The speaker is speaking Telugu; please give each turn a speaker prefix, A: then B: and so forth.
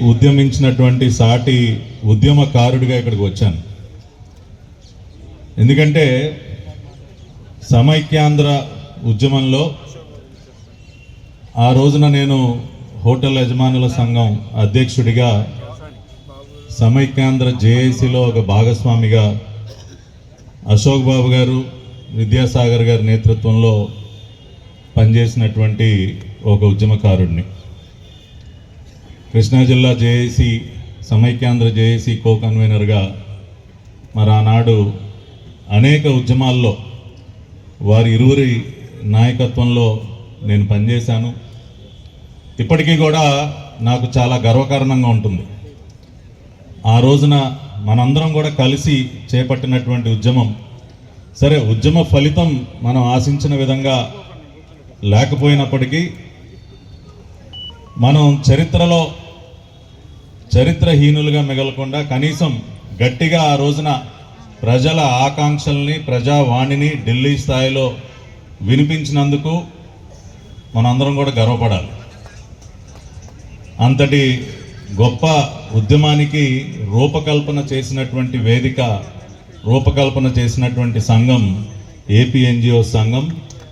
A: ఉద్యమించినటువంటి సాటి ఉద్యమకారుడిగా ఇక్కడికి వచ్చాను. ఎందుకంటే సమైక్యాంధ్ర ఉద్యమంలో ఆ రోజున నేను హోటల్ యజమానుల సంఘం అధ్యక్షుడిగా సమైక్యాంధ్ర జేఏసీలో ఒక భాగస్వామిగా అశోక్ బాబు గారు, విద్యాసాగర్ గారి నేతృత్వంలో పనిచేసినటువంటి ఒక ఉద్యమకారుడిని. కృష్ణా జిల్లా జేఏసీ, సమైక్యాంధ్ర జేఏసీ కో కన్వీనర్గా మరి ఆనాడు అనేక ఉద్యమాల్లో వారి ఇరువురి నాయకత్వంలో నేను పనిచేశాను. ఇప్పటికీ కూడా నాకు చాలా గర్వకారణంగా ఉంటుంది. ఆ రోజున మనందరం కూడా కలిసి చేపట్టినటువంటి ఉద్యమం, సరే ఉద్యమ ఫలితం మనం ఆశించిన విధంగా లేకపోయినప్పటికీ మనం చరిత్రహీనులుగా మిగలకుండా కనీసం గట్టిగా ఆ రోజున ప్రజల ఆకాంక్షల్ని, ప్రజావాణిని ఢిల్లీ స్థాయిలో వినిపించినందుకు మనందరం కూడా గర్వపడాలి. అంతటి గొప్ప ఉద్యమానికి రూపకల్పన చేసినటువంటి వేదిక, రూపకల్పన చేసినటువంటి సంఘం ఏపీ ఎన్జిఓ సంఘం.